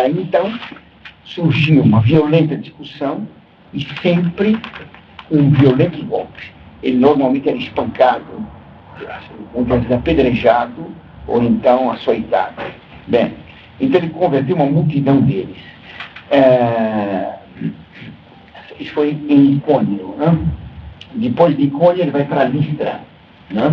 Daí, então, surgiu uma violenta discussão e sempre um violento golpe. Ele normalmente era espancado, muitas vezes apedrejado, ou então açoitado. Bem, então ele converteu uma multidão deles. Isso foi em Icônio, né? Depois de Icônio ele vai para Listra, né?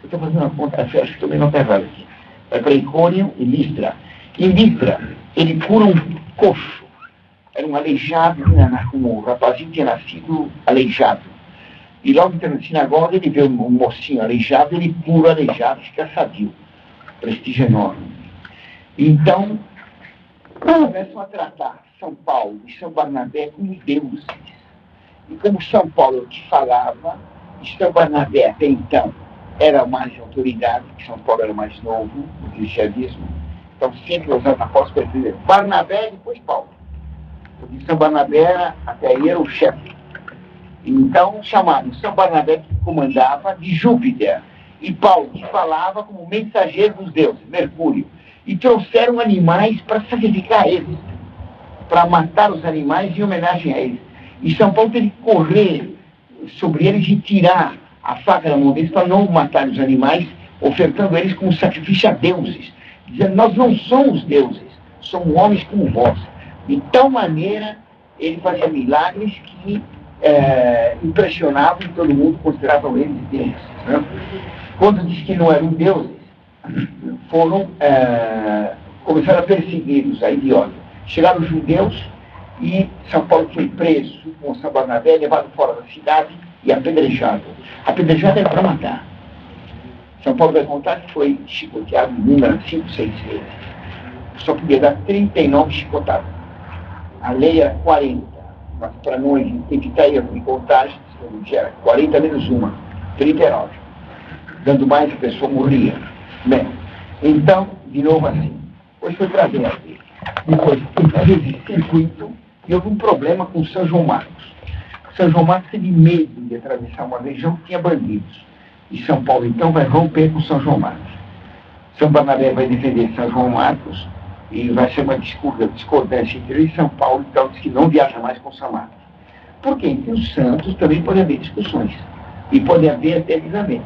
Eu estou fazendo uma conta, acho que também não está errado aqui. Vai para Icônio e Listra. Em Listra, ele cura um coxo. Era um aleijado, um rapazinho tinha nascido aleijado. E logo entrando na sinagoga, ele vê um mocinho aleijado, ele cura o aleijado, fica sadio. Prestígio enorme. Então, começam a tratar São Paulo e São Barnabé como deuses. E como São Paulo é o que falava, e São Barnabé até então era mais autoridade, porque São Paulo era mais novo no cristianismo, então sempre os apóstolos diziam Barnabé e depois Paulo. Porque São Barnabé até aí era o chefe. Então chamaram São Barnabé, que comandava, de Júpiter, e Paulo, que falava como mensageiro dos deuses, Mercúrio. E trouxeram animais para sacrificar a eles, para matar os animais em homenagem a eles. E São Paulo teve que correr sobre eles e tirar a faca da mão deles para não matar os animais, ofertando eles como sacrifício a deuses, dizendo, nós não somos deuses, somos homens como vós. De tal maneira, ele fazia milagres que impressionavam todo mundo, consideravam eles deuses. Né? Quando diz que não eram deuses, começaram a persegui-los, a idiota. Chegaram os judeus e São Paulo foi preso com São Barnabé, levado fora da cidade e apedrejado. Apedrejado era para matar. São Paulo vai contar que foi chicoteado em número 5, 6 vezes. Só podia dar 39 chicotadas. A lei era 40, mas para não evitar erro de contagem, era 40 menos uma, 39. Dando mais, a pessoa morria. Bem, então, de novo assim, hoje foi para dentro. Depois, fez esse circuito e houve um problema com São João Marcos. São João Marcos teve medo de atravessar uma região que tinha bandidos. E São Paulo, então, vai romper com São João Marcos. São Barnabé vai defender São João Marcos e vai ser uma discordância entre ele e São Paulo, então diz que não viaja mais com São Marcos. Porque entre os santos também pode haver discussões. E pode haver até livramento.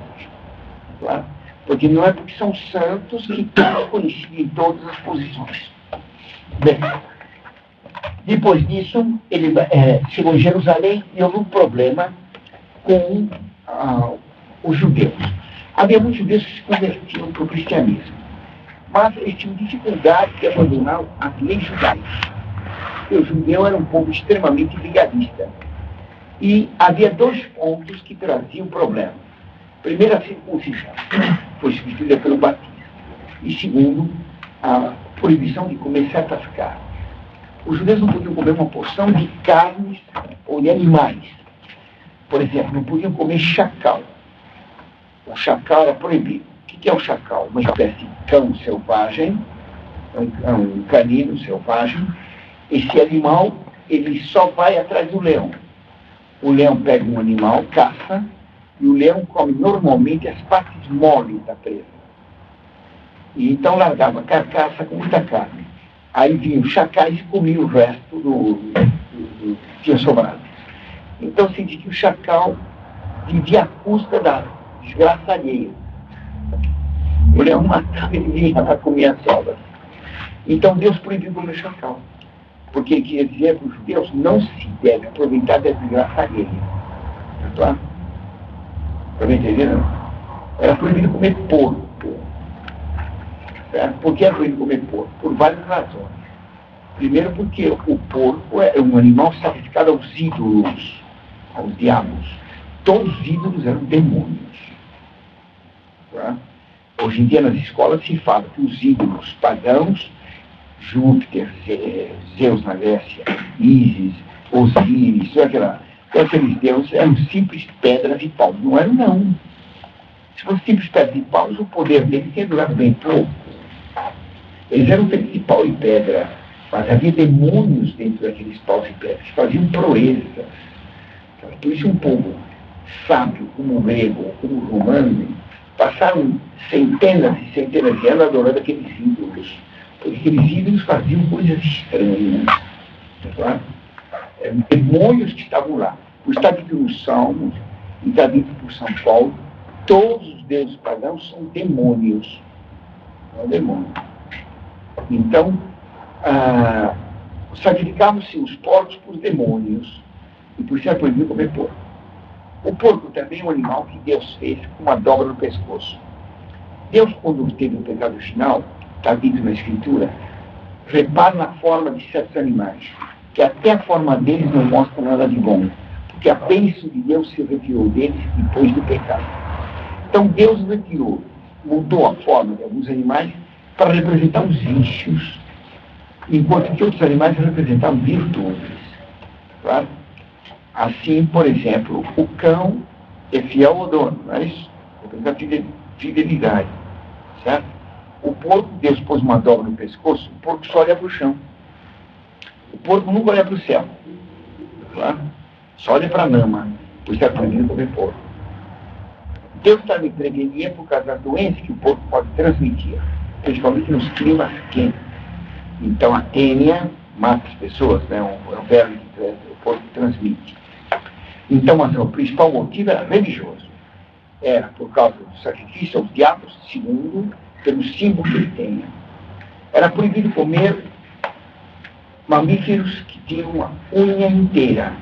Claro? Porque não é porque são santos que todos coincidem em todas as posições. Bem, depois disso, ele chegou em Jerusalém e houve um problema com os judeus. Havia muitos judeus que se convertiam para o cristianismo, mas eles tinham dificuldade de abandonar as leis judaicas. Porque o judeu era um povo extremamente vigarista. E havia 2 pontos que traziam problema. Primeiro, a circuncisão, foi substituída pelo batismo. E segundo, a proibição de comer certas carnes. Os judeus não podiam comer uma porção de carnes ou de animais. Por exemplo, não podiam comer chacal. O chacal era proibido. O que é o chacal? Uma espécie de cão selvagem, um canino selvagem. Esse animal, ele só vai atrás do leão. O leão pega um animal, caça, e o leão come normalmente as partes moles da presa. E então largava a carcaça com muita carne. Aí vinham os chacais e comiam o resto do que tinha sobrado. Então se diz que o chacal vivia à custa da desgraça alheia. O leão matava e vinha lá comer as sobras. Então Deus proibiu comer chacal. Porque ele queria dizer para os judeus não se deve aproveitar da desgraça alheia. Tá? Está me entendendo? Era proibido comer porco. Certo? Por que é proibido comer porco? Por várias razões. Primeiro porque o porco é um animal sacrificado aos ídolos, aos diabos. Todos os ídolos eram demônios. Tá? Hoje em dia nas escolas se fala que os ídolos pagãos, Júpiter, Zeus na Grécia, Ísis, Osíris, aqueles deuses eram simples pedras de pau. Não eram, não. Se fossem simples pedras de pau, o poder deles tinha durado bem pouco. Eles eram feitos de pau e pedra, mas havia demônios dentro daqueles paus e pedras, que faziam proezas. Por isso um povo sábio, como o grego, como o romano, passaram centenas e centenas de anos adorando aqueles ídolos. porque aqueles ídolos faziam coisas estranhas. Tá? Eram demônios que estavam lá. O está dito nos Salmos, e está dito por São Paulo, todos os deuses pagãos são demônios. São demônios. Então, sacrificavam-se os porcos por demônios, e por isso era proibido comer porco. O porco também é um animal que Deus fez com uma dobra no pescoço. Deus, quando teve o pecado original, está dito na Escritura, repara na forma de certos animais, que até a forma deles não mostra nada de bom, porque a bênção de Deus se retirou deles depois do pecado. Então Deus retirou, mudou a forma de alguns animais para representar os vícios, enquanto que outros animais representavam virtudes. Claro? Assim, por exemplo, o cão é fiel ao dono, não é isso? Representa fidelidade, certo? O porco, Deus pôs uma dobra no pescoço, o porco só olha para o chão. O porco nunca olha para o céu, claro? Só olha para a lama, por isso é proibido comer porco. Deus está me prevenia por causa das doenças que o porco pode transmitir, principalmente nos climas quentes. Então a tênia mata as pessoas, né? É um verme que o porco transmite. Então, mas o principal motivo era religioso. Era por causa do sacrifício aos diabos, segundo, pelo símbolo que ele tinha. Era proibido comer mamíferos que tinham uma unha inteira.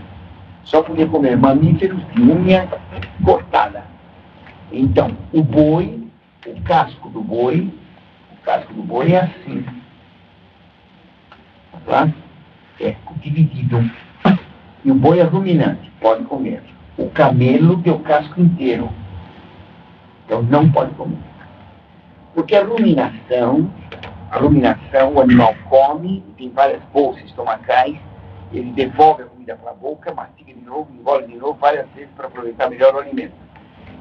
Só podia comer mamíferos de unha cortada. Então, o boi, o casco do boi é assim. Tá? É dividido. E o boi é ruminante, pode comer. O camelo tem o casco inteiro. Então não pode comer. Porque a ruminação, o animal come, tem várias bolsas estomacais, ele devolve a comida para a boca, mastiga de novo, engole de novo, várias vezes para aproveitar melhor o alimento.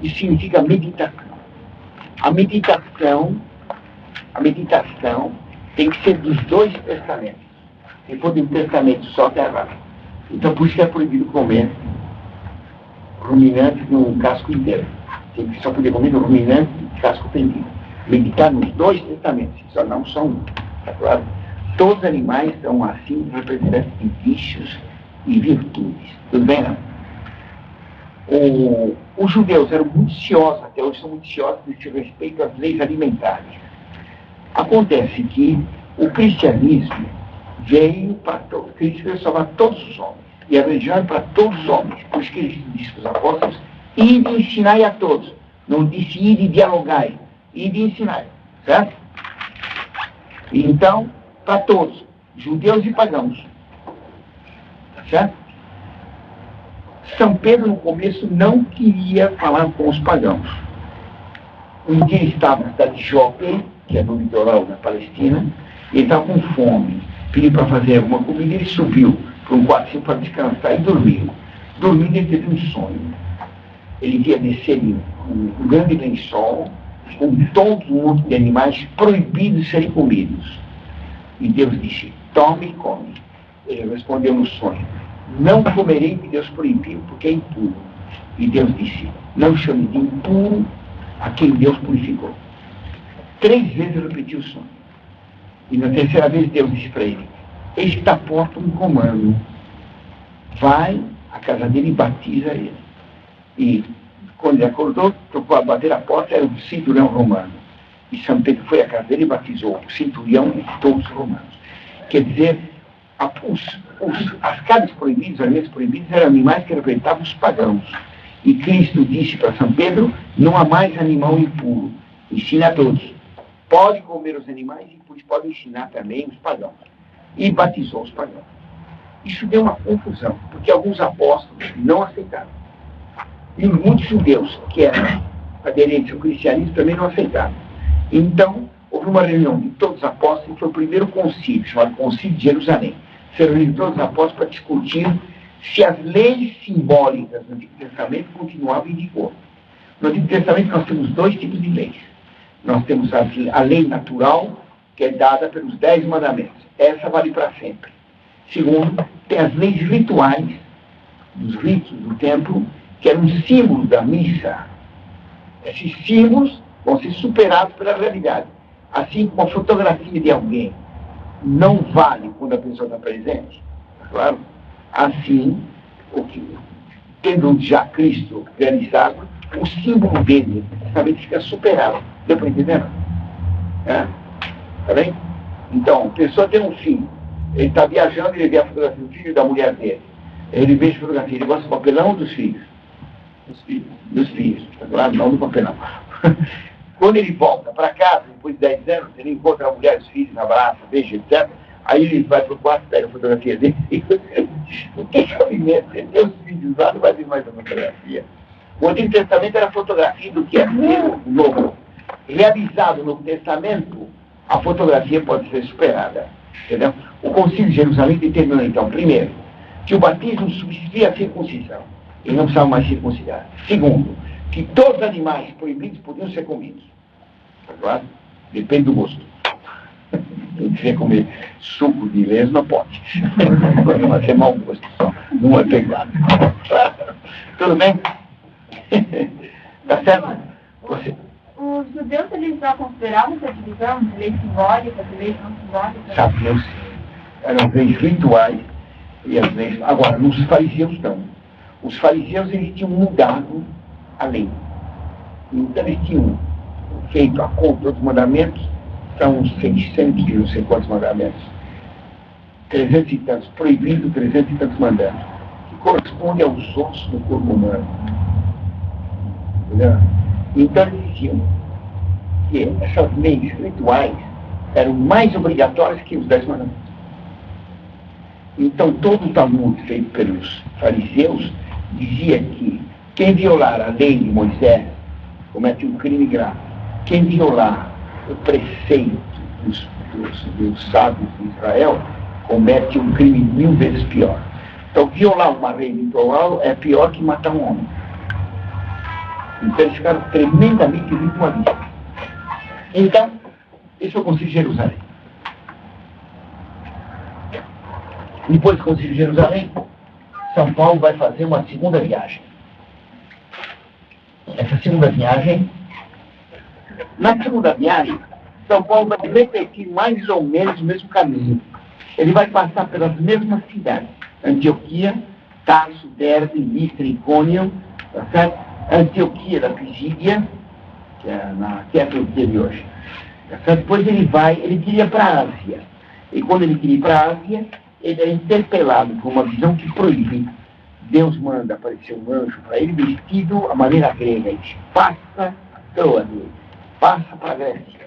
Isso significa meditação. A meditação tem que ser dos dois testamentos. Se for de um testamento só, está errado. Então, por isso que é proibido comer ruminante com casco inteiro. Tem que só poder comer ruminante de casco fendido. Meditar nos dois testamentos, só não são um. Tá claro? Todos os animais são assim, representantes de vícios e virtudes. Tudo bem, não? Os judeus eram muito ciosos, até hoje são muito ciosos nesse respeito às leis alimentares. Acontece que o cristianismo veio para todos, Cristo veio salvar todos os homens, e a religião é para todos os homens, por isso que ele disse para os apóstolos, ide e ensinai a todos, não disse ide e dialogai, ide e ensinai, certo? Então, para todos, judeus e pagãos, certo? São Pedro, no começo, não queria falar com os pagãos. Um dia ele estava na cidade de Jope, que é no litoral da Palestina, e ele estava com fome. Pediu para fazer alguma comida, ele subiu para um quartinho para descansar e dormiu. Dormindo, ele teve um sonho. Ele via descer um grande lençol com todo um monte de animais proibidos de serem comidos. E Deus disse, tome e come. Ele respondeu no sonho, não comerei o que Deus proibiu, porque é impuro. E Deus disse, não chame de impuro a quem Deus purificou. 3 vezes repetiu o sonho. E na terceira vez Deus disse para ele, eis que está à porta um comando. Vai à casa dele e batiza ele. E quando ele acordou, tocou a bater a porta, era o centurião romano. E São Pedro foi à casa dele e batizou o centurião e todos os romanos. Quer dizer, as carnes proibidas, os alimentos proibidos, eram animais que representavam os pagãos. E Cristo disse para São Pedro, não há mais animal impuro. Ensina a todos. Pode comer os animais e pode ensinar também os pagãos. E batizou os pagãos. Isso deu uma confusão, porque alguns apóstolos não aceitaram. E muitos judeus que eram aderentes ao cristianismo também não aceitaram. Então, houve uma reunião de todos os apóstolos, que foi o primeiro concílio, chamado Concílio de Jerusalém. Se reuniram todos os apóstolos para discutir se as leis simbólicas do Antigo Testamento continuavam em vigor. No Antigo Testamento nós temos 2 tipos de leis. Nós temos a lei natural, que é dada pelos 10 mandamentos. Essa vale para sempre. Segundo, tem as leis rituais, dos ritos do templo, que eram símbolos da missa. Esses símbolos vão ser superados pela realidade. Assim como a fotografia de alguém não vale quando a pessoa está presente, claro? Assim, tendo já Cristo realizado, o símbolo dele, sabe, fica superado. Deu para entender? Tá bem? Então, a pessoa tem um filho, ele está viajando, ele vê a fotografia do filho e da mulher dele. Ele vê a fotografia, ele gosta do papelão dos filhos? Dos filhos, tá claro? Não do papelão. Quando ele volta para casa, depois de 10 anos, ele encontra a mulher, os filhos, abraça, beija, etc. Aí ele vai para o quarto, pega a fotografia dele e o que é o imenso? Ele tem os filhos lá, não vai ver mais a fotografia. O Antigo Testamento era fotografia do que é o Novo. Realizado no Novo Testamento, a fotografia pode ser superada. Entendeu? O Concílio de Jerusalém determinou, então, primeiro, que o batismo substituía a circuncisão. E não precisava mais circuncidar. Segundo, que todos os animais proibidos podiam ser comidos. Tá claro? Depende do gosto. Quem quiser comer suco de leite não pode. Vai ser mau gosto só. Não é pegado. Tudo bem? Tá certo? Você... Os judeus, eles já consideravam essa divisão de leis simbólicas e leis não simbólicas? Sabiam, eram leis rituais e as leis... Agora, nos fariseus não. Os fariseus, eles tinham mudado a lei. Então, eles tinham feito a conta dos mandamentos, são 600 e não sei quantos mandamentos. 300 e tantos proibidos, 300 e tantos mandados, que correspondem aos ossos do corpo humano. Entendeu? Então, eles diziam que essas leis rituais eram mais obrigatórias que os 10 mandamentos. Então, todo o Talmud feito pelos fariseus dizia que quem violar a lei de Moisés comete um crime grave. Quem violar o preceito dos sábios de Israel comete um crime 1000 vezes pior. Então, violar uma lei ritual é pior que matar um homem. Então, eles ficaram tremendamente ritualistas. Então, esse é o Concílio de Jerusalém. Depois do Concílio de Jerusalém, São Paulo vai fazer uma segunda viagem. Essa segunda viagem, na segunda viagem, São Paulo vai repetir mais ou menos o mesmo caminho. Ele vai passar pelas mesmas cidades. Antioquia, Tarso, Derbe, Listra e Icônio, tá certo? Antioquia da Pisídia, que é a Turquia de hoje. Tá certo? Depois ele queria para a Ásia. E quando ele queria ir para a Ásia, ele é interpelado por uma visão que proíbe. Deus manda aparecer um anjo para ele vestido à maneira grega. Ele diz, passa a Troa dele, passa para a Grécia.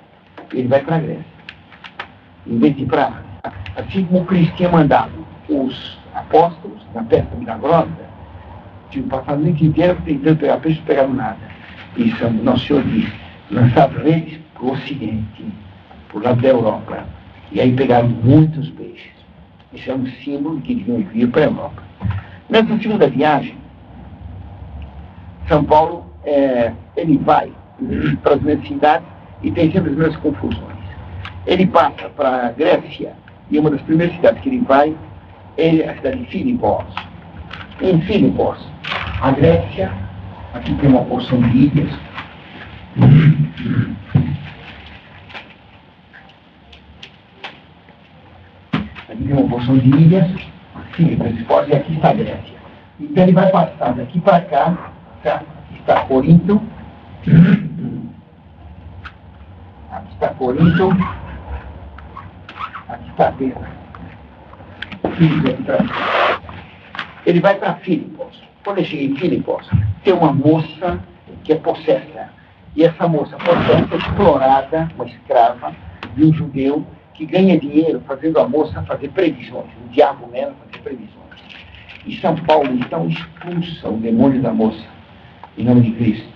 Ele vai para a Grécia. Em vez de ir para a Ásia. Assim como Cristo tinha mandado os apóstolos na festa milagrosa, tinham passado a noite inteira tentando pegar peixe, não pegaram nada. E Nosso Senhor disse, lançaram redes para o Ocidente, para o lado da Europa. E aí pegaram muitos peixes. Isso é um símbolo de que deviam vir para a Europa. Nessa segunda viagem, São Paulo, ele vai para as mesmas cidades e tem sempre as mesmas confusões. Ele passa para a Grécia e uma das primeiras cidades que ele vai é a cidade de Filipos. Em Filipos, a Grécia, aqui tem uma porção de ilhas. Aqui tem uma porção de ilhas, Filipos, e aqui está a Grécia. Então ele vai passar daqui para cá, tá? Aqui está Corinto. Aqui está Corinto. Aqui está Atenas. Ele vai para Filipos. Quando ele chega em Filipos, tem uma moça que é possessa. E essa moça possessa é explorada, uma escrava de um judeu que ganha dinheiro fazendo a moça fazer previsões. O diabo nela fazer previsões. E São Paulo, então, expulsa o demônio da moça, em nome de Cristo.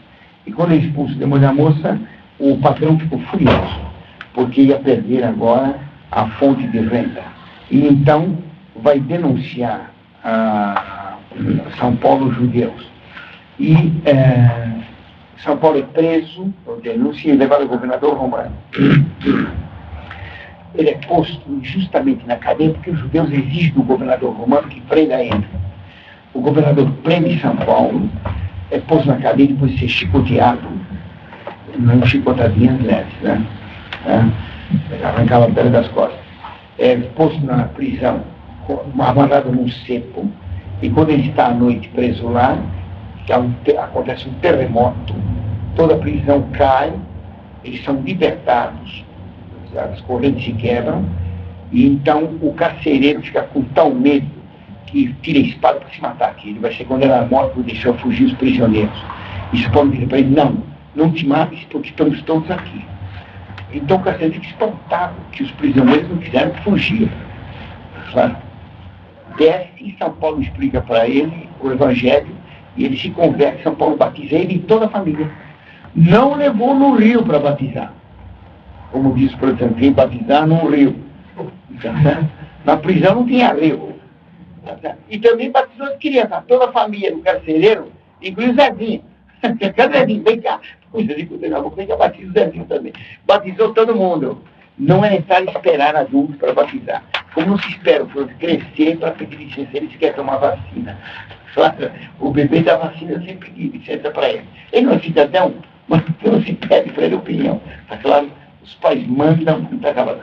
E quando ele expulsa o demônio da moça, o patrão ficou furioso, porque ia perder agora a fonte de renda. E então vai denunciar a São Paulo aos judeus. E São Paulo é preso por denúncia e levado ao governador romano. Ele é posto injustamente na cadeia porque os judeus exigem do governador romano que prenda ele. O governador prende São Paulo, é posto na cadeia depois de ser chicoteado, não chicotadinhas leves, né? Arrancava a pele das costas. posto na prisão, amarrado num cepo, e quando ele está à noite preso lá, acontece um terremoto, toda a prisão cai, eles são libertados, as correntes se quebram, e então o carcereiro fica com tal medo que tira a espada para se matar, que ele vai ser condenado à morte por deixar fugir os prisioneiros. E São Paulo diz para ele, não te mates porque estamos todos aqui. Então o carcereiro fica espantado que os prisioneiros não quiseram fugir. Claro. Desce e São Paulo explica para ele o Evangelho, e ele se converte, São Paulo batiza ele e toda a família. Não levou no rio para batizar. Como diz o protestante, vem batizar num rio. Na prisão não tinha rio. E também batizou as crianças, toda a família do carcereiro, incluindo o Zezinho. Cadê Zezinho? Vem cá. O Zezinho vem cá, batiza o Zezinho também. Batizou todo mundo. Não é necessário esperar adultos para batizar. Como não se espera o filho crescer para pedir licença, ele se quer tomar vacina. O bebê da vacina sempre pede licença para ele. Ele não é cidadão, mas não se pede para ele opinião. Está claro? Os pais mandam,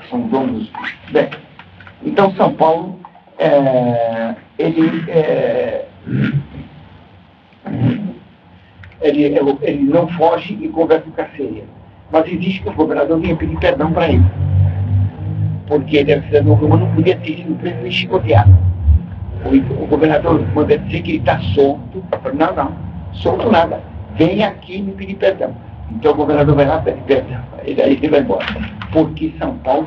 são donos. Bem, então São Paulo, ele não foge e conversa com o carcereiro. Mas existe que o governador vinha pedir perdão para ele. Porque ele era cidadão romano, não podia ter sido preso nem chicoteado. O governador manda dizer que ele está solto. Não, solto nada. Vem aqui me pedir perdão. Então o governador vai lá e pede perdão. Ele vai embora. Porque São Paulo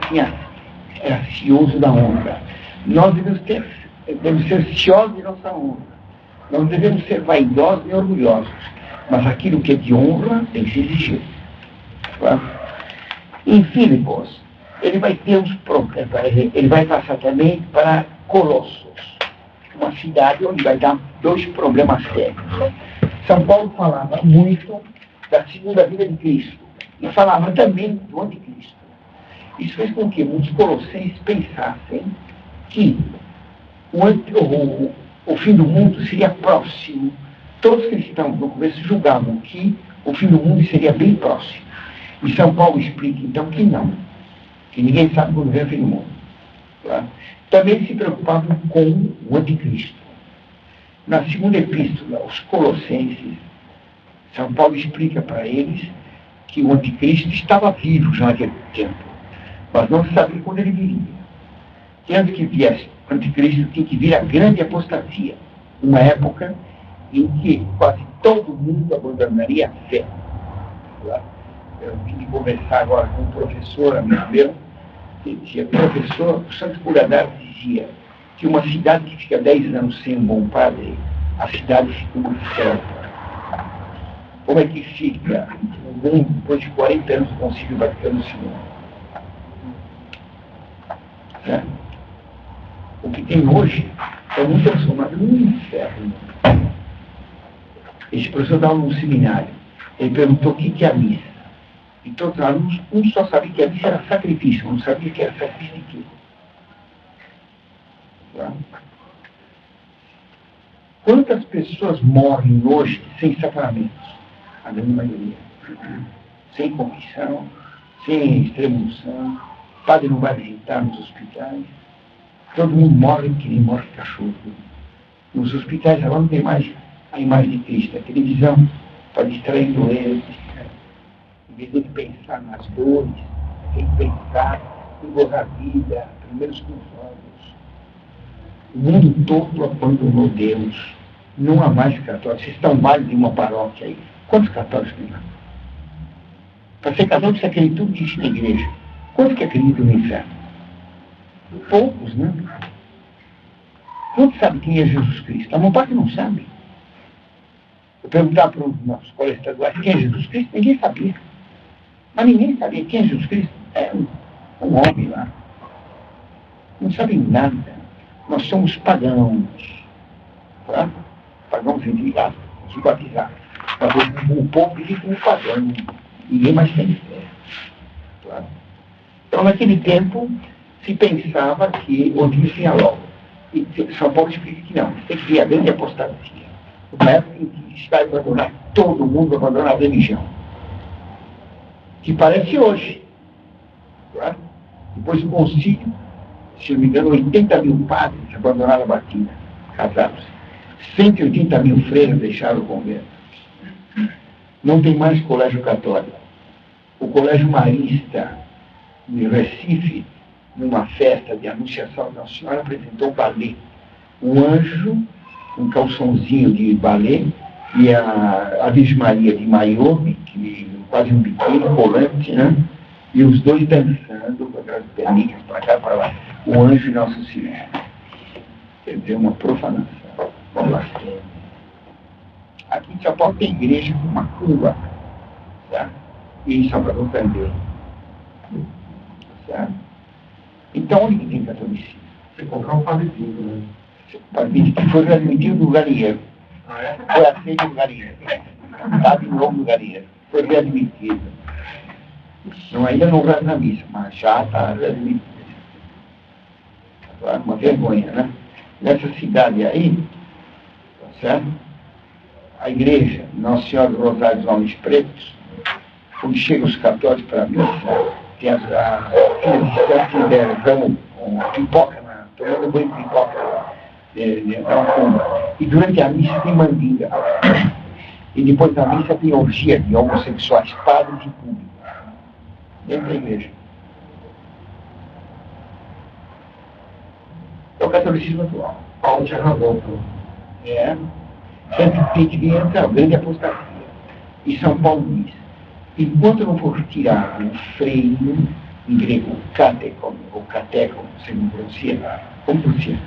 era cioso da honra. Nós devemos ser ciosos de nossa honra. Não devemos ser vaidosos nem orgulhosos. Mas aquilo que é de honra tem que se exigir. Claro? Em Filipos, ele vai ter uns problemas. Ele vai passar também para Colossos, uma cidade onde vai dar 2 problemas sérios. São Paulo falava muito da segunda vinda de Cristo e falava também do anticristo. Isso fez com que muitos colossenses pensassem que o fim do mundo seria próximo. Todos os cristãos no começo julgavam que o fim do mundo seria bem próximo. E São Paulo explica então que não, que ninguém sabe quando vem o fim do mundo. Tá? Também se preocupavam com o anticristo. Na segunda epístola aos Colossenses, São Paulo explica para eles que o anticristo estava vivo já naquele tempo, mas não se sabia quando ele viria. Que antes que viesse o anticristo, tinha que vir a grande apostasia, uma época em que quase todo mundo abandonaria a fé. Tá? Eu vim de conversar agora com um professor, amigo meu, que dizia, professor, o Santo Curadar dizia que uma cidade que fica 10 anos sem um bom padre, a cidade fica muito certa. Como é que fica o mundo depois de 40 anos do Concílio Vaticano II? Né? O que tem hoje é muito transformado num inferno. Esse professor dava num seminário. Ele perguntou o que é a missa. E todos os alunos, um só sabia que a missa era sacrifício, não sabia que era sacrifício de quê. Tá? Quantas pessoas morrem hoje sem sacramentos? A grande maioria. Sem confissão, sem extrema-unção, o padre não vai visitar nos hospitais. Todo mundo morre que nem morre cachorro. Nos hospitais agora não tem mais a imagem de Cristo, a televisão para distrair doentes. Em vez de pensar nas dores, tem que pensar em gozar a vida, primeiros consolos. O mundo todo abandonou Deus. Não há mais católicos. Vocês estão mais de uma paróquia aí. Quantos católicos tem lá? Para ser católico, você acredita tudo que existe na igreja. Quantos que acreditam no inferno? Poucos, né? Quantos sabem quem é Jesus Cristo? A maior parte não sabe. Eu perguntava para os nossos colegas estaduais quem é Jesus Cristo, ninguém sabia. Mas ninguém sabia quem é Jesus Cristo. É um homem lá. Não sabem nada. Nós somos pagãos. Tá? Pagãos endilhados, se batizar. O povo vive como pagão. Ninguém mais tem fé. Tá? Então, naquele tempo, se pensava que o dia vinha logo. E São Paulo explica que não. Tem que vir a grande apostasia. Uma época em que se vai abandonar, todo mundo abandonar a religião. Que parece hoje. Tá? Depois do concílio, se não me engano, 80 mil padres abandonaram a batina, casados. 180 mil freiras deixaram o convento. Não tem mais colégio católico. O colégio marista, em Recife, numa festa de anunciação da Nossa Senhora, apresentou o balé. Um anjo, um calçãozinho de balé, e a Virgem Maria de maiô, quase um biquíni, colante, né? E os dois dançando com aquelas perninhas para cá, para lá. O anjo e Nossa Senhora. Quer dizer, uma profanação. Aqui em São Paulo tem igreja com uma curva, certo? E em Salvador também. Certo? Então, onde que tem catolicismo? Você comprar um padrezinho, né? Padre que foi admitido no galinheiro. Foi aceito no galinheiro. Está de novo no galinheiro. Foi readmitido. Não, ainda não vai na missa, mas já está readmitido. Agora, uma vergonha, né? Nessa cidade aí, tá certo? A igreja, Nossa Senhora do Rosário dos Homens Pretos, quando chegam os católicos para a missa, tem as filhas de santo que dão uma pipoca, tomando banho de pipoca, dá uma pomba. E durante a missa tem mandinga. E depois da missa tem orgia de homossexuais, padres e públicos, dentro da igreja. É o catolicismo atual. Paulo tinha razão, então. Sempre tem que entrar, grande apostasia. E São Paulo diz, enquanto não for tirar o freio, em grego, katekon, ou katekon, você não pronuncia, como pronuncia?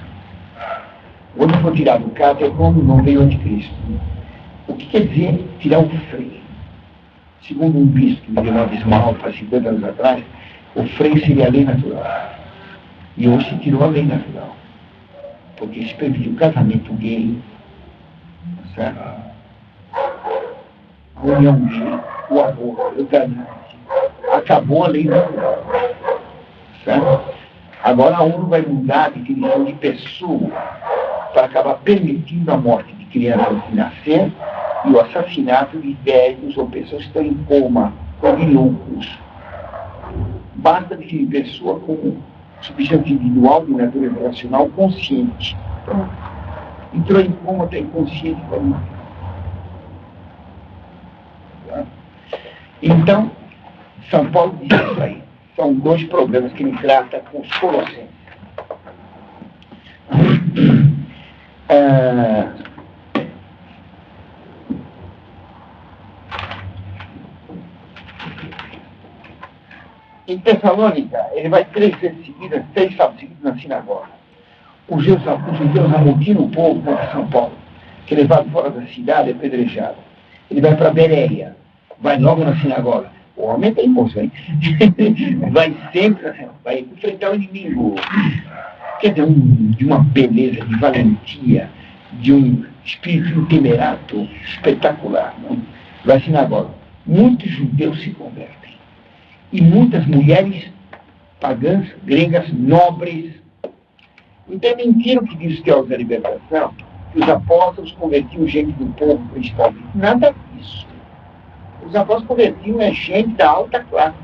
Quando for tirar o katekon, não vem o anticristo. O que quer dizer tirar o freio? Segundo um bispo que me deu uma desmalta há 50 anos atrás, o freio seria a lei natural. E hoje se tirou a lei natural. Porque se permitiu o casamento gay, certo? A união gay, o aborto, a eutanásia. Acabou a lei natural. Certo? Agora a ONU vai mudar a definição de pessoa para acabar permitindo a morte de crianças de nascer e o assassinato de velhos ou pessoas que estão em coma ou de loucos. Basta definir pessoa como substância individual de natureza racional consciente. Pronto. Entrou em coma, está inconsciente para morrer. Então, São Paulo diz isso aí. São dois problemas que ele trata com os colossenses. Em Tessalônica, ele vai 3 vezes seguidas, 3 sábados seguidos na sinagoga. Os judeus amotinam o povo contra São Paulo, que é levado fora da cidade, é apedrejado. Ele vai para Bereia, vai logo na sinagoga. O homem tem impulso, hein? Vai sempre, vai enfrentar o inimigo. Quer dizer, de uma beleza, de valentia, de um espírito temerato espetacular. Não? Vai à sinagoga. Muitos judeus se convertem. E muitas mulheres pagãs, gregas, nobres. Então é mentira o que diz os teólogos da libertação, que os apóstolos convertiam gente do povo principalmente. Nada disso. Os apóstolos convertiam gente da alta classe.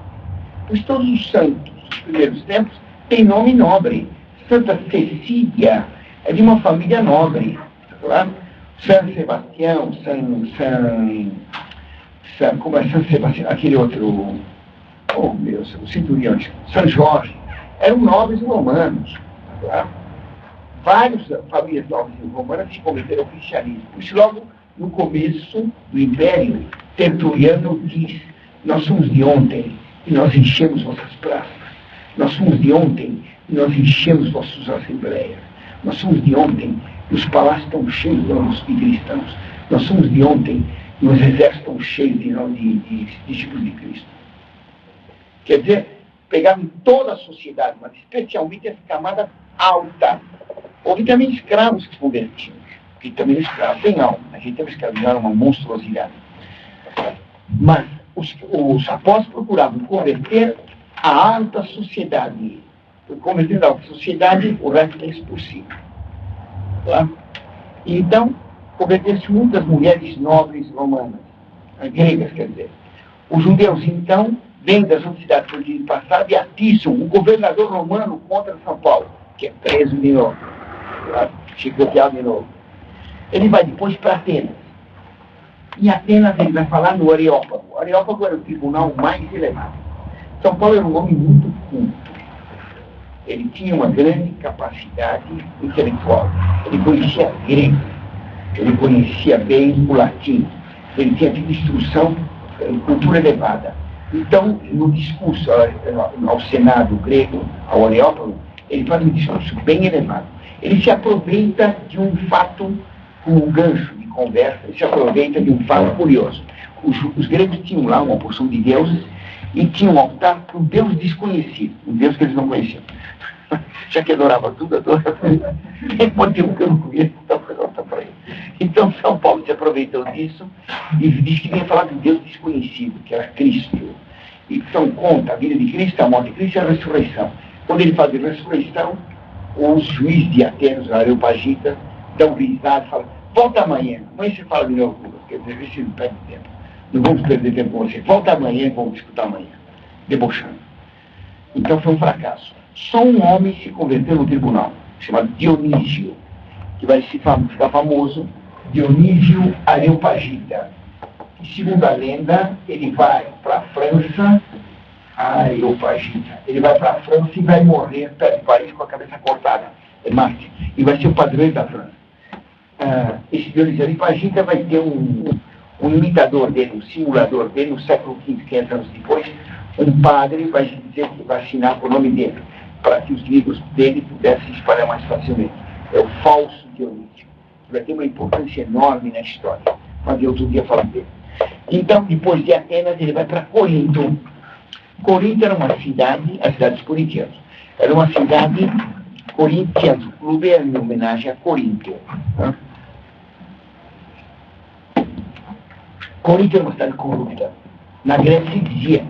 Pois todos os santos dos primeiros tempos têm nome nobre. Santa Cecília é de uma família nobre. Tá? São Sebastião, como é São Sebastião? Aquele outro... Oh, meu, o centurião, São Jorge, eram nobres romanos. Tá? Várias famílias nobres romanas se converteram ao cristianismo. Por isso, logo no começo do Império, Tertuliano diz: nós somos de ontem e nós enchemos vossas praças. Nós somos de ontem e nós enchemos vossas assembleias. Nós somos de ontem e os palácios estão cheios de cristãos. Nós somos de ontem e os exércitos estão cheios de discípulos de Cristo. Quer dizer, pegavam toda a sociedade, mas especialmente essa camada alta. Houve também escravos que se convertiam, porque também escravos têm alma. A gente também escravizar uma monstruosidade. Mas os apóstolos procuravam converter a alta sociedade. Convertendo a alta sociedade, o resto é expulsivo. Tá? Então, converter-se muitas mulheres nobres romanas, gregas, quer dizer. Os judeus, então, vêm das outras cidades do passado e atiçam o governador romano contra São Paulo. que é preso de novo, chicoteado de novo. Ele vai depois para Atenas. Em Atenas ele vai falar no Areópago. O Areópago era o tribunal mais elevado. São Paulo era um homem muito culto. Ele tinha uma grande capacidade intelectual. Ele conhecia grego. Ele conhecia bem o latim. Ele tinha tido instrução, cultura elevada. Então, no discurso ao Senado grego, ao Areópago, ele faz um discurso bem elevado. Ele se aproveita de um fato, como um gancho de conversa, ele se aproveita de um fato curioso. Os gregos tinham lá uma porção de deuses e tinham um altar para um deus desconhecido, um deus que eles não conheciam. Já que adorava tudo, adorava tudo. Tem motivo que eu não conheço, então pergunta para ele. Então São Paulo se aproveitou disso e disse que vinha falar de um Deus desconhecido, que era Cristo. Então conta a vida de Cristo, a morte de Cristo e a ressurreição. Quando ele faz a ressurreição, os juízes de Atenas, o Areopagita, dão risada e falam, volta amanhã. Amanhã você fala de novo, quer dizer, vê se não perde tempo. Não vamos perder tempo com você. Volta amanhã e vamos discutir amanhã. Debochando. Então foi um fracasso. Só um homem se converteu no tribunal, chamado Dionísio, que vai ficar famoso, Dionísio Areopagita. E, segundo a lenda, ele vai para a França, Areopagita. Ele vai para a França e vai morrer perto de Paris com a cabeça cortada. É Marte. E vai ser o padroeiro da França. Esse Dionísio Areopagita vai ter um imitador dele, um simulador dele, no século XV, 500 anos depois. Um padre vai dizer que vai assinar o nome dele, para que os livros dele pudessem se espalhar mais facilmente. É o falso Dionísio, que vai ter uma importância enorme na história. Mas eu outro dia falo dele. Então, depois de Atenas, ele vai para Corinto. Corinto era uma cidade, a cidade dos corintianos. Era uma cidade corintiana. O clube era em homenagem a Corinto. Né? Corinto era uma cidade corrupta. Na Grécia dizia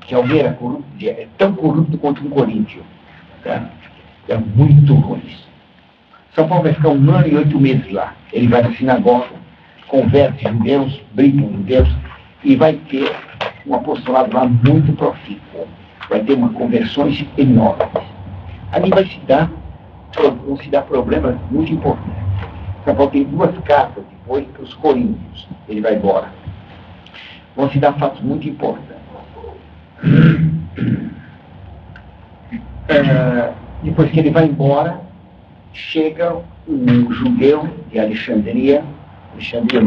que alguém era corrupto, dizia, é tão corrupto quanto um coríntio. Tá? É muito ruim. São Paulo vai ficar 1 ano e 8 meses lá. Ele vai na sinagoga, converte judeus, briga com judeus, e vai ter um apostolado lá muito profícuo. Vai ter uma conversões enormes. Ali vão se dar problemas muito importantes. São Paulo tem 2 cartas depois para os coríntios. Ele vai embora. Vão se dar fatos muito importantes. Depois que ele vai embora, chega um judeu de Alexandria não sei se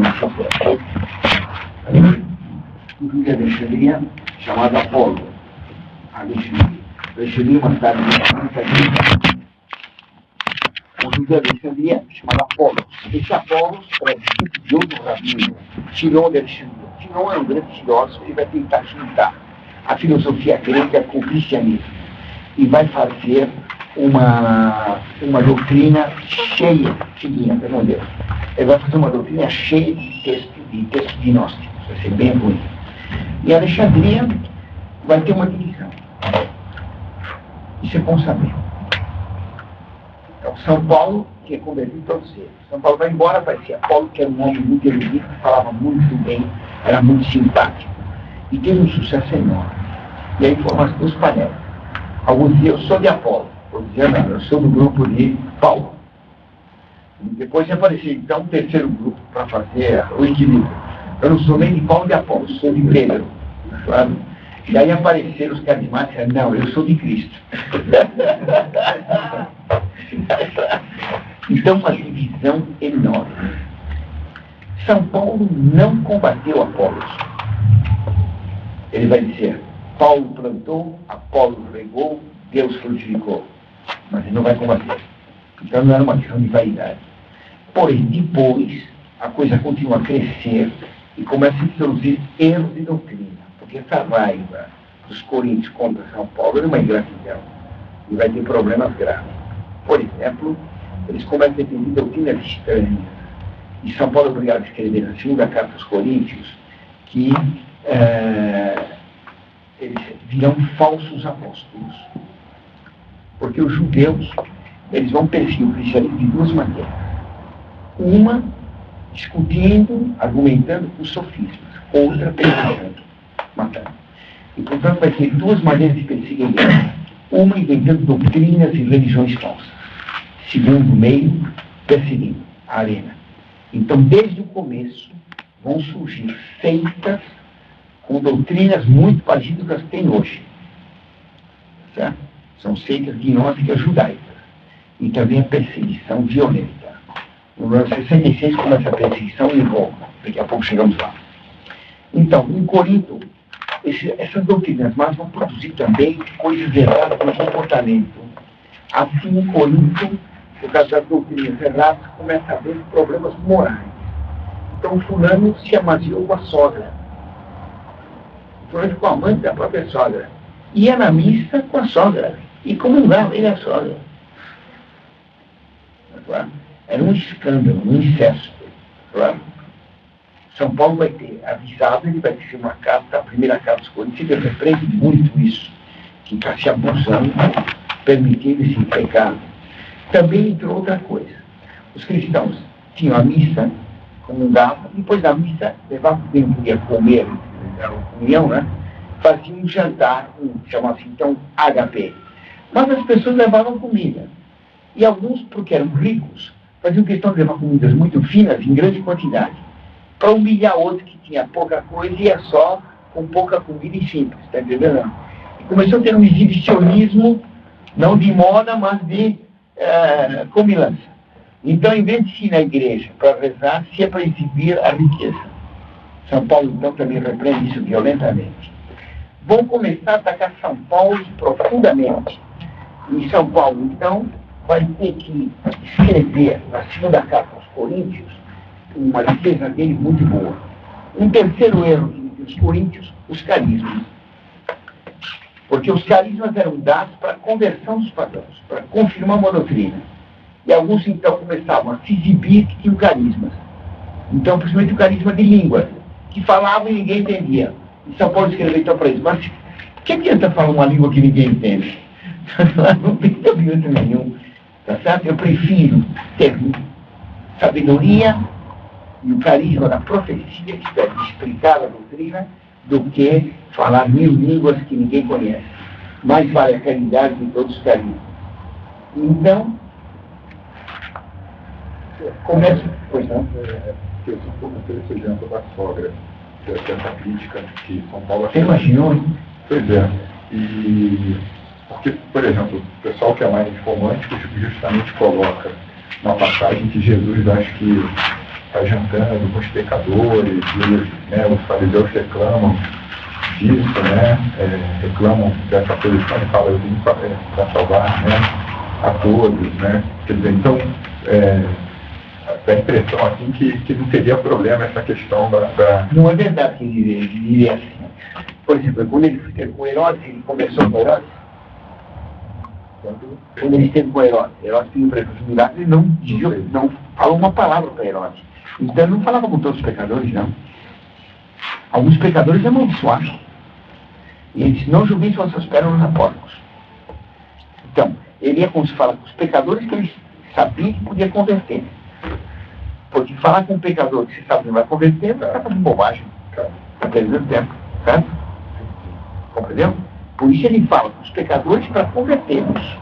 um judeu de Alexandria chamado Apolo. Alexandria é uma cidade muito um judeu de Alexandria chamado Apolo. Esse Apolo era discípulo de outro rabino, Tirão de Alexandria. Tirão é um grande filósofo e vai tentar juntar a filosofia grega com o cristianismo e vai fazer uma doutrina cheia, perdão Deus, ele vai fazer uma doutrina cheia de textos gnósticos, vai ser bem ruim. E Alexandria vai ter uma divisão. Isso é bom saber. Então, São Paulo tinha convertido todos eles. São Paulo vai embora, vai ser Apolo, que era um homem muito erudito, falava muito bem, era muito simpático. E teve um sucesso enorme. E aí foram as 2 panelas. Alguns diziam, eu sou de Apolo. Outros diziam, não, eu sou do grupo de Paulo. E depois apareceu, então, um terceiro grupo para fazer o equilíbrio. Eu não sou nem de Paulo nem de Apolo, eu sou de Pedro. Sabe? E aí apareceram os carismáticos e disseram, não, eu sou de Cristo. Então, uma divisão enorme. São Paulo não combateu Apolos. Ele vai dizer, Paulo plantou, Apolo regou, Deus frutificou. Mas ele não vai combater. Então não era uma questão de vaidade. Porém, depois, a coisa continua a crescer e começa a introduzir erros de doutrina. Porque essa raiva dos coríntios contra São Paulo era uma ingratidão. E vai ter problemas graves. Por exemplo, eles começam a defender doutrinas estranhas. E São Paulo é obrigado a escrever na segunda carta aos Coríntios que eles virão falsos apóstolos. Porque os judeus, eles vão perseguir o cristianismo de 2 maneiras. Uma, discutindo, argumentando com sofismas. Outra, perseguindo, matando. E, portanto, vai ter 2 maneiras de perseguir a igreja. Uma inventando doutrinas e religiões falsas. Segundo meio, perseguindo a arena. Então, desde o começo, vão surgir seitas com doutrinas muito parecidas com as que tem hoje. Certo? São seitas gnósticas judaicas. E também a perseguição violenta. No ano 66 começa a perseguição em Roma. Daqui a pouco chegamos lá. Então, em Corinto, essas doutrinas más vão produzir também coisas erradas no comportamento. Assim, em Corinto, por causa das doutrinas erradas, começa a haver problemas morais. Então, o fulano se amaziou com a sogra. O fulano ficou amante da própria sogra. Ia na missa com a sogra. E comungava ele a sogra. Era um escândalo, um incesto. Claro. São Paulo vai ter avisado, ele vai ter uma carta, a primeira carta dos Coríntios, ele repreende muito isso, que está se abusando, permitindo esse pecado. Também entrou outra coisa. Os cristãos tinham a missa, comungavam, depois da missa, levavam quem não podia comer, a comunhão, né? Faziam um jantar, chamava-se então HP. Mas as pessoas levavam comida. E alguns, porque eram ricos, faziam questão de levar comidas muito finas, em grande quantidade, para humilhar outros que tinha pouca coisa e ia só com pouca comida e simples, está entendendo? E começou a ter um exibicionismo, não de moda, mas de comilança. Então, em vez de se ir na igreja para rezar, se é para exibir a riqueza. São Paulo, então, também repreende isso violentamente. Vão começar a atacar São Paulo profundamente. E São Paulo, então, vai ter que escrever na segunda carta aos Coríntios uma defesa dele muito boa. Um terceiro erro dos Coríntios, os carismas. Porque os carismas eram dados para a conversão dos pagãos, para confirmar uma doutrina. E alguns, então, começavam a se exibir que tinham carismas. Então, principalmente o carisma de línguas, que falavam e ninguém entendia. E São Paulo escreveu, então, para eles, mas que adianta falar uma língua que ninguém entende? Não tem cabimento nenhum. Tá certo? Eu prefiro ter sabedoria e o carisma da profecia, que deve explicar a doutrina, do que falar 1000 línguas que ninguém conhece. Mais vale a caridade de todos os carismas. Então, começa... Pois não? Eu sou um pouco esse exemplo da sogra, que é essa crítica que São Paulo... Você imaginou, hein? Pois é. E... Porque, por exemplo, o pessoal que é mais romântico justamente coloca uma passagem que Jesus, acho que está jantando com os pecadores, e, né, os fariseus reclamam disso, né, reclamam dessa posição e falam, eu vim para salvar, né, a todos, né. Quer dizer, então, dá a impressão assim que não teria problema essa questão da... Não é verdade que ele diria assim. Por exemplo, quando ele esteve com Herodes, ele conversou com Herodes. Quando ele esteve com Herodes pediu para ele fazer um milagre, ele não falou uma palavra para Herodes. Então ele não falava com todos os pecadores, não. Alguns pecadores amaldiçoavam. E ele disse, não julguem vossas pérolas a porcos. Então, ele ia falar com os pecadores que ele sabia que podia converter. Porque falar com um pecador que você sabe que não vai converter, vai estar fazendo bobagem. Está perdendo tempo, certo? Compreendeu? Por isso ele fala com os pecadores para convertê-los.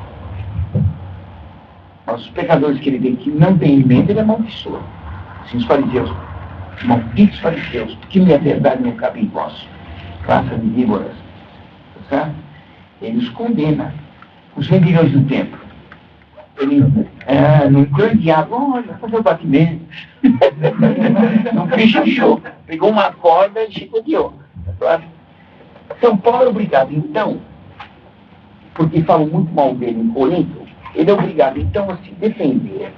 Mas os pecadores que ele vê que não tem emenda, ele amaldiçoa. Assim, os fariseus, malditos fariseus, que minha verdade não cabe em vós. Raça de víboras. Certo? Ele os condena. Os vendilhões do templo. Ele não entrou em diabo, olha, vai fazer o batimento. Não fez show. Pegou uma corda e chicoteou. Claro? São Paulo é obrigado, então, porque falam muito mal dele em Corinto, ele é obrigado, então, a se defender.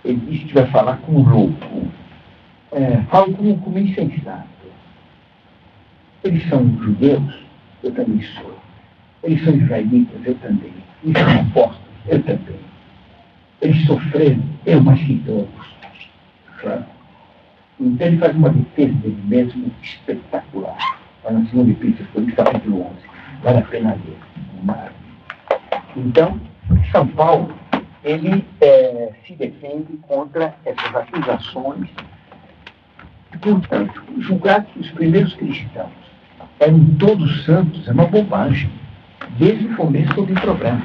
Ele disse que vai falar como louco. Fala como insensato. Eles são judeus, eu também sou. Eles são israelitas, eu também. Eles são apóstolos, eu também. Eles sofreram, eu mais que todos. Claro. Então ele faz uma defesa dele mesmo espetacular. Está na segunda epístola, por isso capítulo 11. Vale a pena ler. Então, São Paulo, ele se defende contra essas acusações. Portanto, julgar que os primeiros cristãos eram todos santos é uma bobagem. desde o começo houve problema.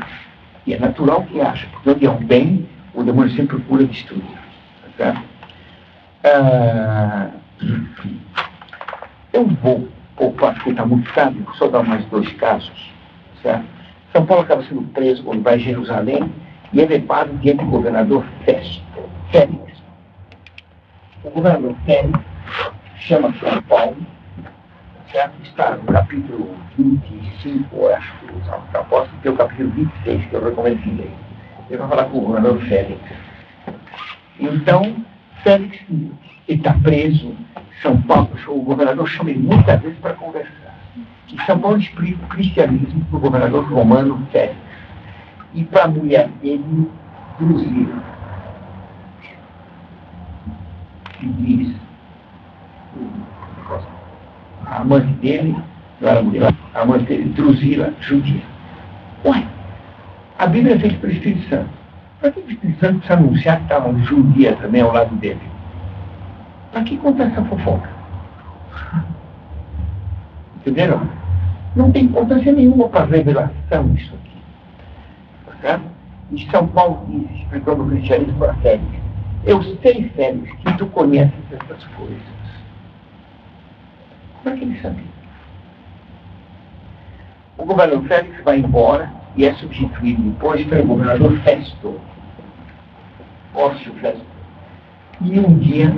E é natural que acha, porque onde é um bem, o demônio sempre procura destruir. Tá certo? Eu vou poupar, porque está muito tarde, vou só dar mais 2 casos. Certo? São Paulo acaba sendo preso quando vai a Jerusalém e é levado diante do governador Félix. O governador Félix chama São Paulo, certo? Está no capítulo 25, eu acho, dos Apóstolos, que é o capítulo 26, que eu recomendo que leia. Ele vai falar com o governador Félix. Então, Félix está preso, São Paulo, o governador chama ele muitas vezes para conversar. E São Paulo explica o cristianismo para o governador romano Félix. E para a mulher dele, Drusila, que diz, a amante dele, não era mulher, a amante dele, Drusila, judia. Ué, a Bíblia é feita pelo Espírito Santo. Para que o Espírito Santo precisa anunciar que estava judia também ao lado dele? Para que contar essa fofoca? Entenderam? Não tem importância nenhuma para a revelação disso aqui. Tá certo? E São Paulo diz, explicando o cristianismo para Félix, eu sei, Félix, que tu conheces essas coisas. Como é que ele sabia? O governador Félix vai embora e é substituído depois pelo governador Festo. Pórcio Festo. E um dia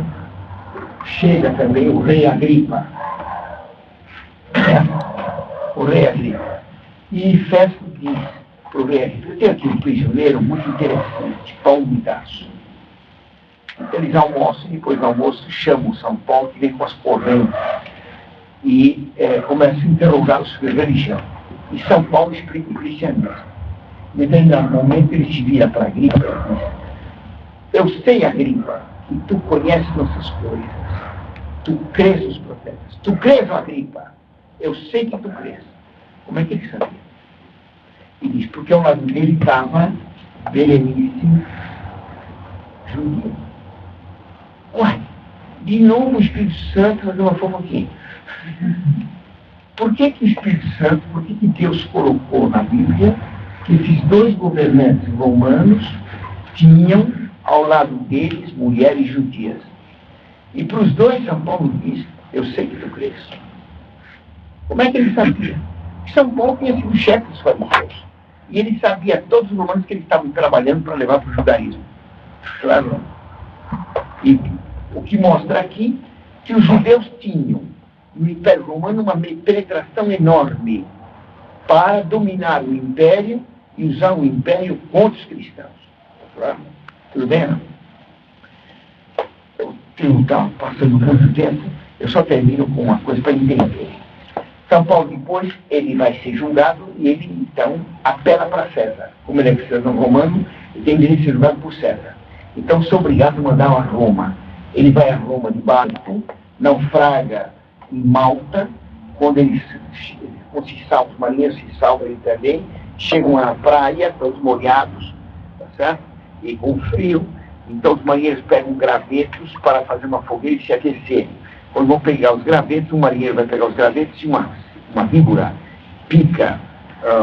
chega também o rei Agripa. O rei Agripa. E Festo diz para o rei Agripa, eu tenho aqui um prisioneiro muito interessante, Paulo de Tarso. Então eles almoçam, e depois do almoço chamam São Paulo, que vem com as correntes, e começam a interrogá-lo sobre religião. E São Paulo explica o cristianismo. Em determinado momento ele se vira para Agripa e diz, eu sei, Agripa, que tu conheces nossas coisas, tu crês nos profetas, tu crês, Agripa, eu sei que tu crês. Como é que ele sabia? E diz, porque ao lado dele estava Berenice, judia. Uai, de novo o Espírito Santo fazendo uma fofoquinha. Por que o Espírito Santo, por que Deus colocou na Bíblia que esses 2 governantes romanos tinham ao lado deles mulheres judias? E para os 2, São Paulo diz, eu sei que tu crês. Como é que ele sabia? São Paulo tinha sido chefe dos fariseus. E ele sabia todos os romanos que eles estavam trabalhando para levar para o judaísmo. Claro. E o que mostra aqui que os judeus tinham no Império Romano uma penetração enorme para dominar o Império e usar o Império contra os cristãos. Claro. Tudo bem? Não? Eu estava passando muito tempo, eu só termino com uma coisa para entender. São Paulo depois, ele vai ser julgado e ele então apela para César. Como ele é cidadão romano, ele tem direito de ser julgado por César. Então sou obrigado a mandá-lo a Roma. Ele vai a Roma de barco, naufraga em Malta, quando eles se salvam, os marinheiros se salvam ele também, chegam à praia, todos molhados, tá certo? E com frio, então os marinheiros pegam gravetos para fazer uma fogueira e se aquecerem. Quando vão pegar os gravetos, um marinheiro vai pegar os gravetos e uma víbora pica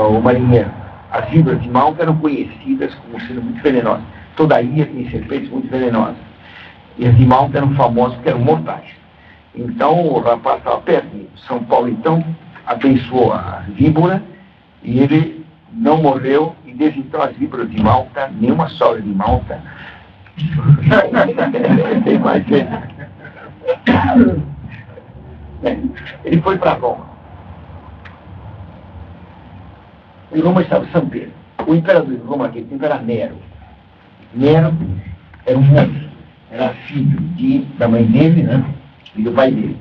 o marinheiro. As víboras de Malta eram conhecidas como sendo muito venenosas. Toda a ilha tem serpentes muito venenosas. E as de Malta eram famosas porque eram mortais. Então o rapaz estava perdido. São Paulo então abençoou a víbora e ele não morreu. E desde então as víboras de Malta, nenhuma sogra de Malta, tem mais gente. Ele foi para Roma. Em Roma estava São Pedro. O imperador de Roma aquele tempo era Nero. Nero era um monstro. Era filho da mãe dele, né? E do pai dele.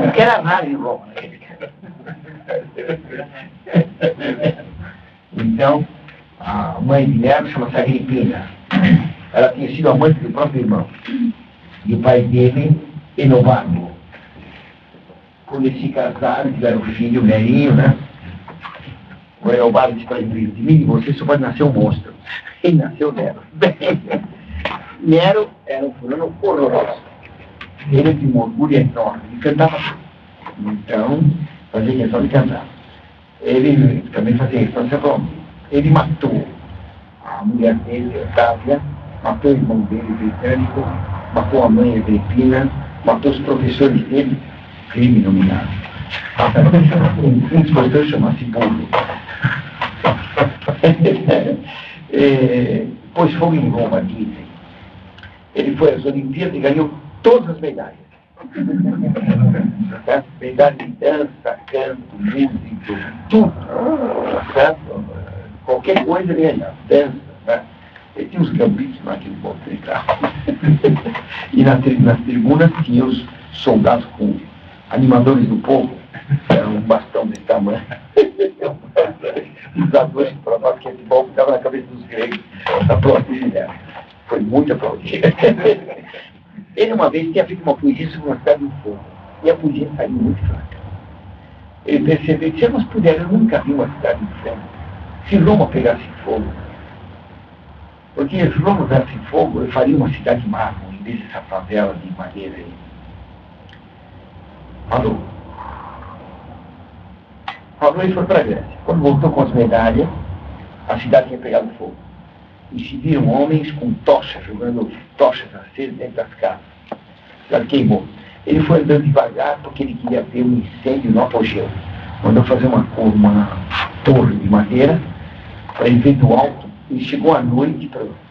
O que era raro em Roma naquele tempo. Então, a mãe de Nero chama-se Agripina. Ela tinha sido a mãe do próprio irmão. E o pai dele, Enobarbo. Quando eles se casaram, tiveram um filho, o Nerinho, né? O Enobarbo disse para ele, de mim e você só pode nascer um monstro. E nasceu Nero. Nero era um fulano horroroso. Ele tinha um orgulho enorme. Ele cantava tudo. Então, fazia questão de cantar. Ele também fazia isso. Por exemplo, ele matou a mulher dele, Otávia, matou o irmão dele, britânico, matou a mãe, Agripina, matou os professores dele, crime nominado. Um dos professores chama-se Bulo. Pôs fogo em Roma, dizem. Ele foi às Olimpíadas e ganhou todas as medalhas. Medalha de dança, canto, música, tudo. Qualquer coisa ele ganhava. Dança, né? Ele tinha uns gambitos naquele ponto de carro. E nas tribunas tinha os soldados com animadores do povo, era um bastão desse tamanho. Os atores que provavam que esse bom ficava na cabeça dos gregos, aplaudindo dela. Foi muito aplaudido. Ele uma vez tinha feito uma poesia sobre uma cidade de fogo, e a poesia saiu muito fraca. Ele percebeu que se nós pudermos, eu nunca vi uma cidade de fogo. Se Roma pegasse fogo, porque se Roma pegasse fogo, eu faria uma cidade de mármore, em vez dessa favela de madeira aí. Falou e foi para a Grécia. Quando voltou com as medalhas, a cidade tinha pegado fogo. E se viram homens com tochas, jogando tochas acesas dentro das casas. A cidade queimou. Ele foi andando devagar porque ele queria ver um incêndio no apogeu. Mandou fazer uma torre de madeira para ele ver do alto. Ele chegou à noite,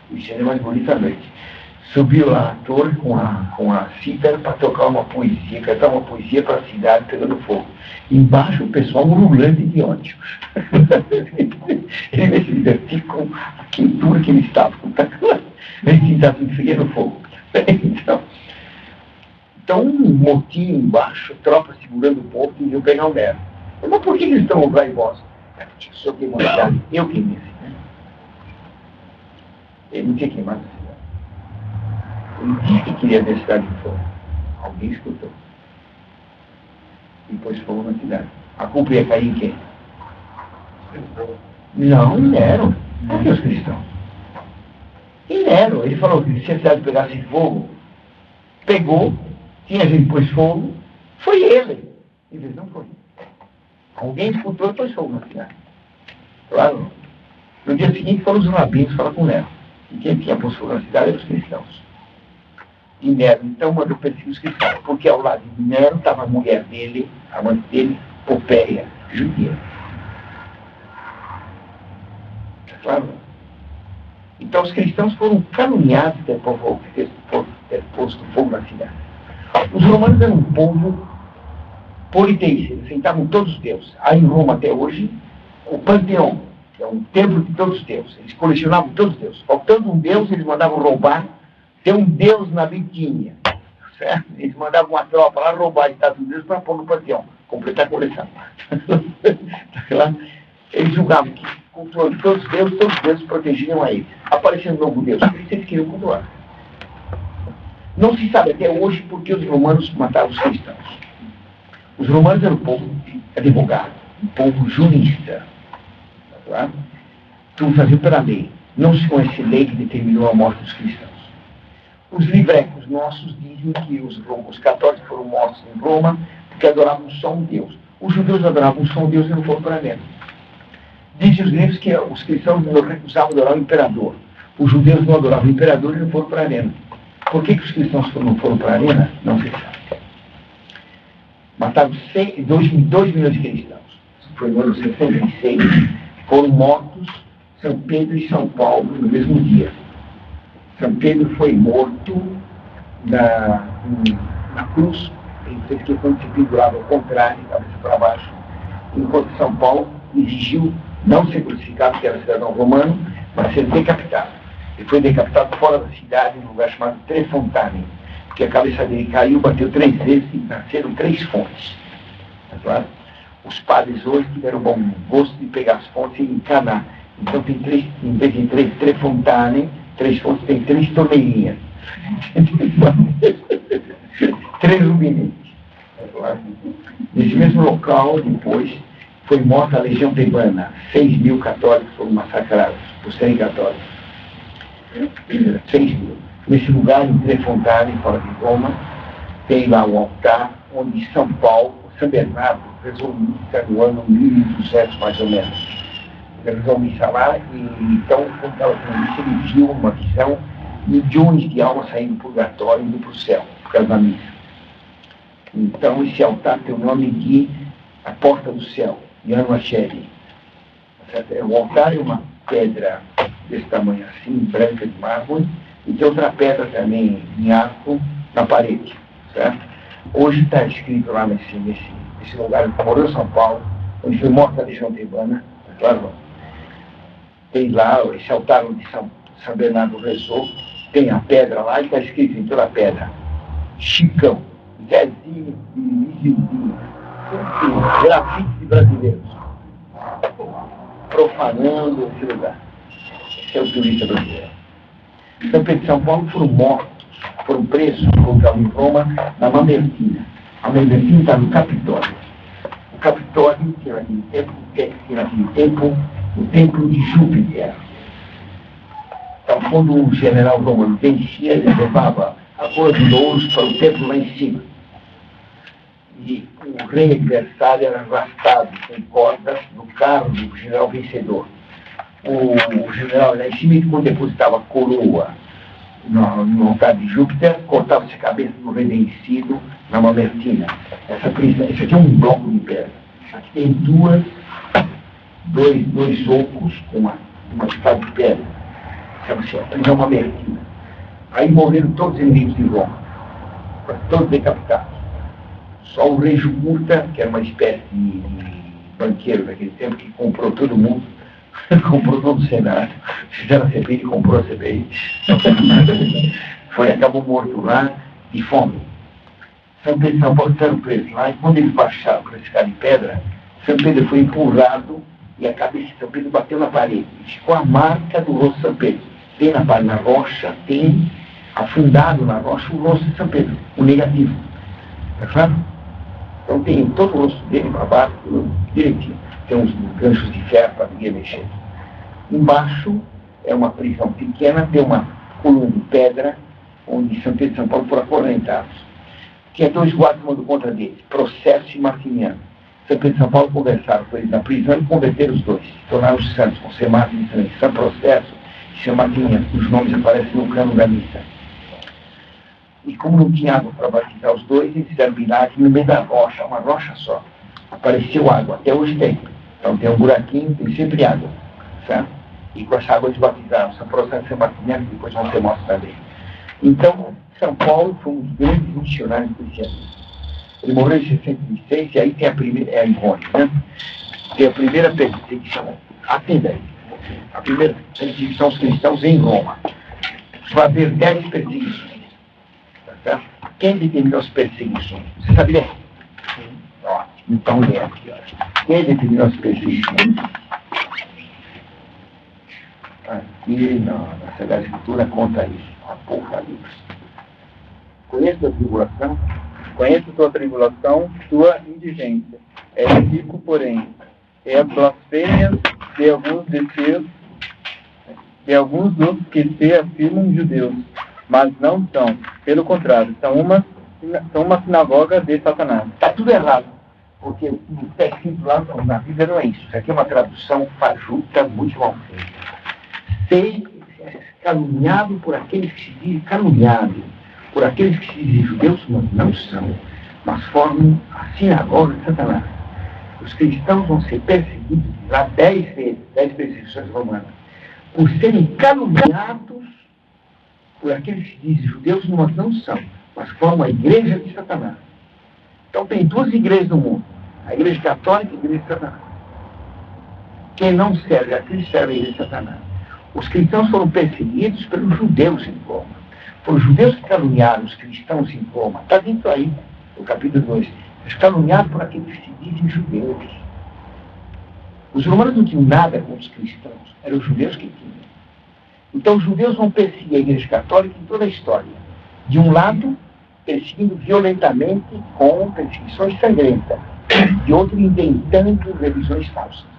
o incêndio mais bonito à noite. Subiu lá a torre com a cítara para tocar uma poesia, cantar uma poesia para a cidade pegando fogo. Embaixo o pessoal ululante de ódio. Ele se divertiu com a quentura que ele estava. Ele estava enfriando fogo. Então um motim embaixo, tropa segurando o povo e iam pegar o Nero. Mas por que eles estão raivosos? O senhor queimou a cidade, eu queimei a cidade. Ele não tinha queimado a cidade. Ele disse que queria ver a cidade de fogo. Alguém escutou. E pôs fogo na cidade. A culpa ia cair em quem? Não, Nero. Por que os cristãos? E Nero, ele falou que se a cidade pegasse fogo, pegou, tinha gente que pôs fogo, foi ele. Eles não foi. Alguém escutou e pôs fogo na cidade. Claro. No dia seguinte foram os rabinos falar com Nero. E quem tinha posto fogo na cidade eram os cristãos. E Nero, então, mandou perseguir os cristãos, porque ao lado de Nero estava a mulher dele, a mãe dele, Popéia, judia. Claro? Então, os cristãos foram caluniados de ter posto fogo na cidade. Os romanos eram um povo politeísta, eles aceitavam todos os deuses. Há em Roma, até hoje, o Panteão, que é um templo de todos os deuses. Eles colecionavam todos os deuses. Faltando um deus, eles mandavam roubar. Tem um deus na Bitínia, certo? Eles mandavam uma tropa lá roubar a estátua de Deus para pôr no panteão, completar a coleção. Eles julgavam que controle todos os deuses protegiam a eles. Apareceu um novo deus, por isso eles queriam controlar. Não se sabe até hoje por que os romanos mataram os cristãos. Os romanos eram um povo advogado, um povo jurista. Tá? Tudo faziam pela lei. Não se conhece lei que determinou a morte dos cristãos. Os livrecos nossos dizem que os católicos foram mortos em Roma porque adoravam só um Deus. Os judeus adoravam só um Deus e não foram para a arena. Dizem os livros que os cristãos não recusavam adorar o imperador. Os judeus não adoravam o imperador e não foram para a arena. Por que os cristãos não foram para a arena? Não se sabe. Mataram 2 milhões de cristãos. Foi no ano 66. Foram mortos São Pedro e São Paulo no mesmo dia. São Pedro foi morto na cruz. Ele fez questão de se pendurar ao contrário, cabeça para baixo. Enquanto São Paulo exigiu não ser crucificado, porque era cidadão romano, mas ser decapitado. Ele foi decapitado fora da cidade, em um lugar chamado Trefontane, porque a cabeça dele caiu, bateu 3 vezes e nasceram 3 fontes. Tá claro? Os padres hoje tiveram o bom gosto de pegar as fontes e encanar. Então tem 3, em vez de 3 Trefontane, 3 fontes, tem 3 torneirinhas. 3 rubinetes. Nesse mesmo local, depois, foi morta a Legião Tebana. 6.000 católicos foram massacrados por serem católicos. 6.000. Nesse lugar, em Trefontane, fora de Roma, tem lá o altar onde São Paulo, São Bernardo, rezou missa no ano 1200, mais ou menos. Ele rezou missa lá, e então, quando estava fazendo missa, ele viu uma visão, milhões de almas saindo do purgatório e indo para o céu, por causa da missa. Então, esse altar tem o nome de A Porta do Céu, Yad Vashem. O altar é uma pedra desse tamanho assim, branca de mármore, e tem outra pedra também em arco na parede, certo? Hoje está escrito lá nesse lugar, ele morou em São Paulo, onde foi morta a Legião Urbana, claro. Tem lá esse altar onde São Bernardo rezou, tem a pedra lá e está escrito em toda a pedra: Chicão, Zezinho, Lizinho, grafites de brasileiros, profanando esse lugar. Esse é o turista brasileiro. São Pedro e São Paulo foram mortos, foram presos, colocados em Roma, na Mamertina. A Mamertina está no Capitólio. O Capitólio tinha naquele tempo o templo de Júpiter. Então, quando o general romano vencia, ele levava a cor de louros para o templo lá em cima. E o rei adversário era arrastado com cordas no carro do general vencedor. O general lá em cima, quando depositava a coroa no altar de Júpiter, cortava-se a cabeça do rei vencido na Mamertina. Esse aqui é um bloco de pedra. Aqui tem dois ocos com uma espada de pedra. Chama-se a prisão Mamertina. Aí morreram todos os inimigos de Roma, todos decapitados. Só o rei Jugurta, que era uma espécie de banqueiro daquele tempo, que comprou todo mundo, comprou todo o Senado, fizeram a CPI, comprou a CPI, acabou morto lá de fome. São Pedro e São Paulo estavam presos lá, e quando eles baixaram para ficar de pedra, São Pedro foi empurrado e a cabeça de São Pedro bateu na parede. Ficou a marca do rosto de São Pedro. Tem na rocha, tem afundado na rocha o rosto de São Pedro, o negativo. Tá claro? Então tem todo o rosto dele para baixo, direitinho. Tem uns ganchos de ferro para ninguém mexer. Embaixo é uma prisão pequena, tem uma coluna de pedra, onde São Pedro e São Paulo foram acorrentados. Tinha dois guardas tomando conta deles, Processo e Martiniano. São Pedro e São Paulo conversaram com eles na prisão e converteram os dois. Tornaram-os santos, com São Martin e sangue. São Processo e São Martiniano, os nomes aparecem no cano da missa. E como não tinha água para batizar os dois, eles fizeram milagre no meio da rocha, uma rocha só. Apareceu água, até hoje tem. Então tem um buraquinho, tem sempre água, certo? E com essa água eles batizaram São Processo e São Martiniano, que depois vão ser mostros também. Então, São Paulo foi um dos grandes missionários cristianos. Ele morreu em 66, e aí tem a primeira, é irônico, né? Tem a primeira perseguição, atenda aí. A primeira perseguição aos cristãos em Roma. Vai haver 10 perseguições. Tá certo? Quem determinou as perseguições? Você sabe ler? Ótimo. Então lê aqui, olha. Quem determinou as perseguições? Aqui na Sagrada Escritura conta isso. Apocalipse. Conheço a tribulação? Conheço tua tribulação, tua indigência. És rico, porém, é a blasfêmia de alguns dos que se afirmam judeus, mas não são. Pelo contrário, são uma sinagoga de Satanás. Está tudo errado, porque o que está escrito lá na Bíblia não é isso. Isso aqui é uma tradução fajuta, muito mal feita. Ser caluniado por aqueles que se dizem caluniado, por aqueles que se dizem judeus, mas não são, mas formam a sinagoga de Satanás. Os cristãos vão ser perseguidos lá 10 vezes, 10 perseguições romanas, por serem caluniados por aqueles que se dizem judeus, mas não são, mas formam a igreja de Satanás. Então tem duas igrejas no mundo, a igreja católica e a igreja de Satanás. Quem não serve a Cristo serve a igreja de Satanás. Os cristãos foram perseguidos pelos judeus em Roma. Foram os judeus que caluniaram os cristãos em Roma. Está dito aí, no capítulo 2. Eles caluniaram por aqueles que se dizem judeus. Os romanos não tinham nada com os cristãos. Eram os judeus que tinham. Então os judeus vão perseguir a igreja católica em toda a história. De um lado, perseguindo violentamente com perseguições sangrentas. De outro, inventando religiões falsas.